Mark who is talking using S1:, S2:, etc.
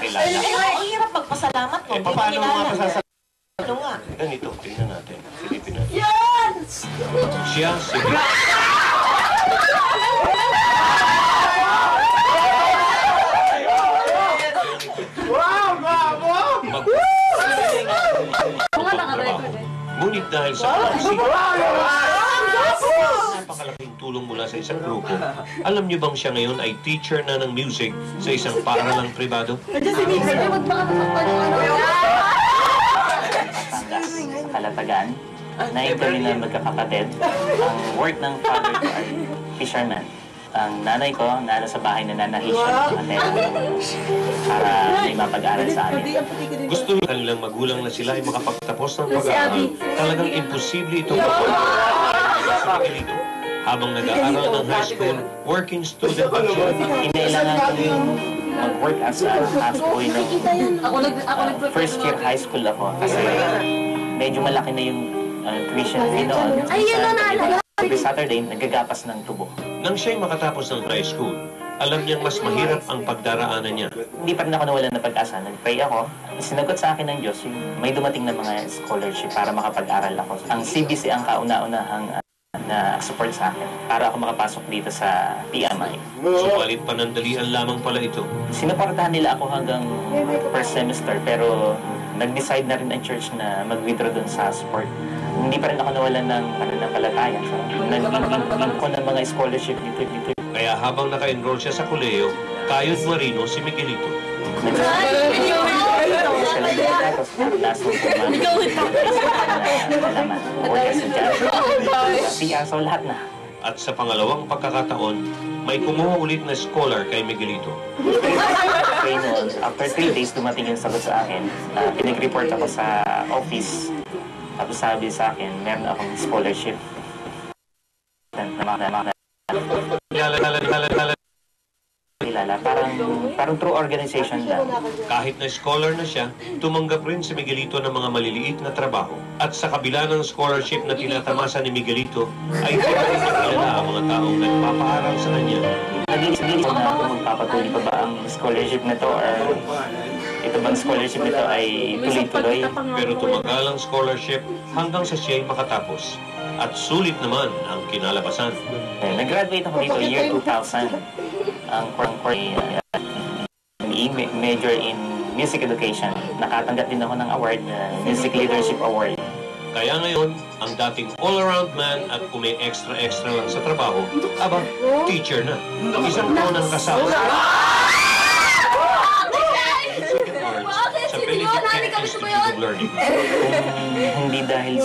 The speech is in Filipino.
S1: nakakilala.
S2: Ang hirap magpasalamat mo.
S1: Paano nga pasasalamat?
S2: Ano nga?
S1: Ganito, tingnan natin. Silipin natin.
S2: Yan!
S1: Siya, si...
S3: Wow, bravo!
S1: Ngunit dahil sa napakalaking tulong mula sa isang grupo, alam niyo bang siya ngayon ay teacher na ng music sa isang paaralang pribado?
S4: Kalatagan, nain kami na magkakapatid. Ang work ng father ko ay fisherman. Ang nanay ko, nasa sa bahay na nanahisyon ng matera para may mapag-aral sa amin.
S1: Gusto ng kanilang magulang na sila ay makapagtapos ng pag-aaral. Talagang imposible ito. Habang nag-aaral ng high school, working student pa siya.
S4: Kinailangan kami mag-work as a houseboy ng first year high school ako. Kasi medyo malaki na yung tuition fee noon. Every Saturday, nagagapas ng tubo.
S1: Nang siya'y makatapos ng high school, alam niyang mas mahirap ang pagdaraanan niya.
S4: Hindi pa rin ako nawalan ng pag-asa. Nag-pray ako. Sinagot sa akin ng Diyos yung may dumating na mga scholarship para makapag-aral ako. Ang CBC ang kauna-unahang na support sa akin para ako makapasok dito sa PMI.
S1: Subalit panandalian lamang pala ito.
S4: Sinuportahan nila ako hanggang first semester pero nag-decide na rin ang church na mag-withdraw dun sa support. Hindi pa rin ako nawalan ng pananampalataya. So, nag-include ko ng mga scholarship dito.
S1: Kaya habang naka-enroll siya sa koleyo, kayod marino si Miguelito.
S4: So lahat na.
S1: At sa pangalawang pagkakataon, may kumuha ulit na scholar kay Miguelito.
S4: Okay, noon, after 3 days, dumating yung sagot sa akin. Pinag-report ako sa office. Tapos sabi sa akin, meron akong scholarship. Parang true organization lang.
S1: Kahit na scholar na siya, tumanggap rin si Miguelito ng mga maliliit na trabaho. At sa kabila ng scholarship na tinatamasa ni Miguelito, ay tinating nakilala ang mga taong nagpapaaral sa kanya.
S4: Nag-iisip ko na kung magpapatuloy pa ba ang scholarship na to or ito bang scholarship nito ay tuloy-tuloy.
S1: Pero tumagal ang scholarship hanggang sa siya'y makatapos. At sulit naman ang kinalabasan.
S4: Nag-graduate ako dito year 2000. Ang major in music education. Nakatanggap din ako ng award, Music Leadership Award.
S1: Kaya ngayon, ang dating all-around man at kung may extra-extra lang sa trabaho, aba, teacher na. Isang taon ang kasama sa Benedict Institute of Learning.
S4: Hindi dahil